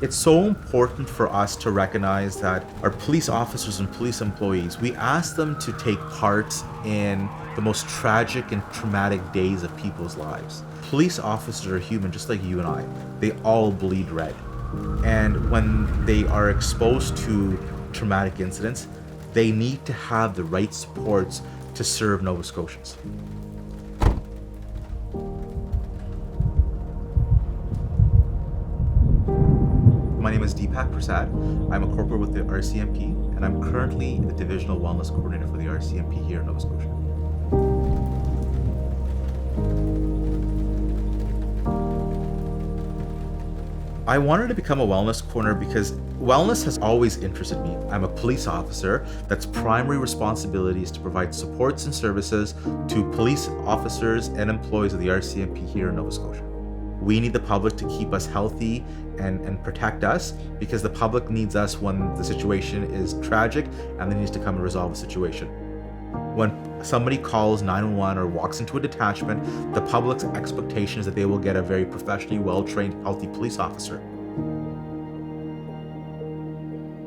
It's so important for us to recognize that our police officers and police employees, we ask them to take part in the most tragic and traumatic days of people's lives. Police officers are human just like you and I. They all bleed red. And when they are exposed to traumatic incidents, they need to have the right supports to serve Nova Scotians. My name is Deepak Prasad. I'm a corporal with the RCMP, and I'm currently the Divisional Wellness Coordinator for the RCMP here in Nova Scotia. I wanted to become a wellness coordinator because wellness has always interested me. I'm a police officer that's primary responsibility is to provide supports and services to police officers and employees of the RCMP here in Nova Scotia. We need the public to keep us healthy and protect us because the public needs us when the situation is tragic and they need to come and resolve a situation. When somebody calls 911 or walks into a detachment, the public's expectation is that they will get a very professionally well-trained, healthy police officer.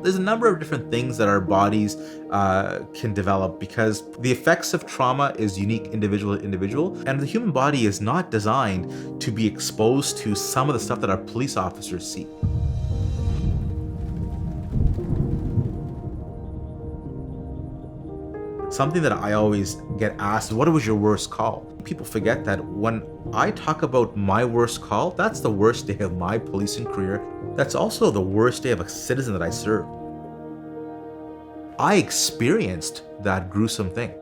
There's a number of different things that our bodies can develop because the effects of trauma is unique individual to individual, and the human body is not designed to be exposed to some of the stuff that our police officers see. Something that I always get asked is, what was your worst call? People forget that when I talk about my worst call, that's the worst day of my policing career. That's also the worst day of a citizen that I serve. I experienced that gruesome thing.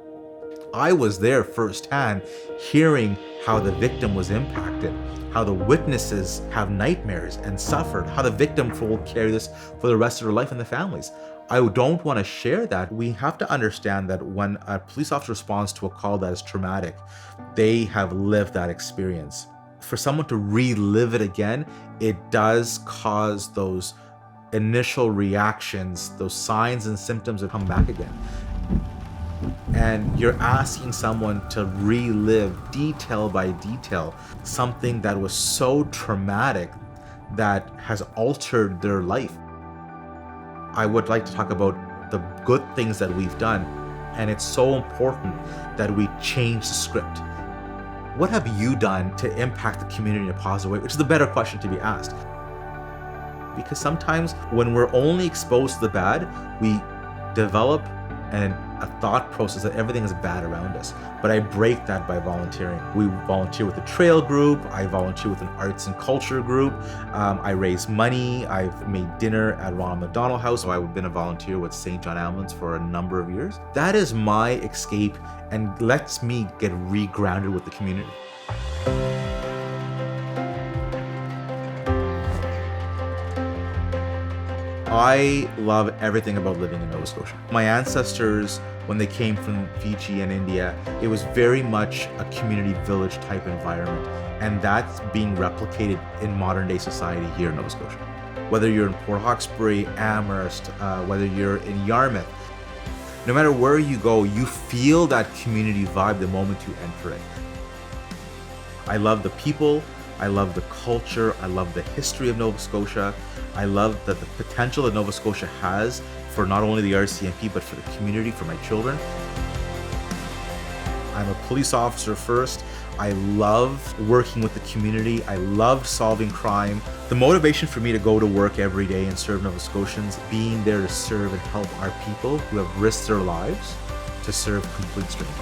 I was there firsthand, hearing how the victim was impacted, how the witnesses have nightmares and suffered, how the victim will carry this for the rest of their life and their families. I don't want to share that. We have to understand that when a police officer responds to a call that is traumatic, they have lived that experience. For someone to relive it again, it does cause those initial reactions, those signs and symptoms that come back again. And you're asking someone to relive detail by detail something that was so traumatic that has altered their life. I would like to talk about the good things that we've done, and it's so important that we change the script. What have you done to impact the community in a positive way? Which is the better question to be asked. Because sometimes when we're only exposed to the bad, we develop a thought process that everything is bad around us. But I break that by volunteering. We volunteer with the trail group. I volunteer with an arts and culture group. I raise money. I've made dinner at Ronald McDonald House. So I've been a volunteer with St. John Ambulance for a number of years. That is my escape and lets me get regrounded with the community. I love everything about living in Nova Scotia. My ancestors, when they came from Fiji and India, it was very much a community village type environment, and that's being replicated in modern day society here in Nova Scotia. Whether you're in Port Hawkesbury, Amherst, whether you're in Yarmouth, no matter where you go, you feel that community vibe the moment you enter it. I love the people, I love the culture, I love the history of Nova Scotia. I love the potential that Nova Scotia has for not only the RCMP, but for the community, for my children. I'm a police officer first. I love working with the community. I love solving crime. The motivation for me to go to work every day and serve Nova Scotians, being there to serve and help our people who have risked their lives to serve complete strangers.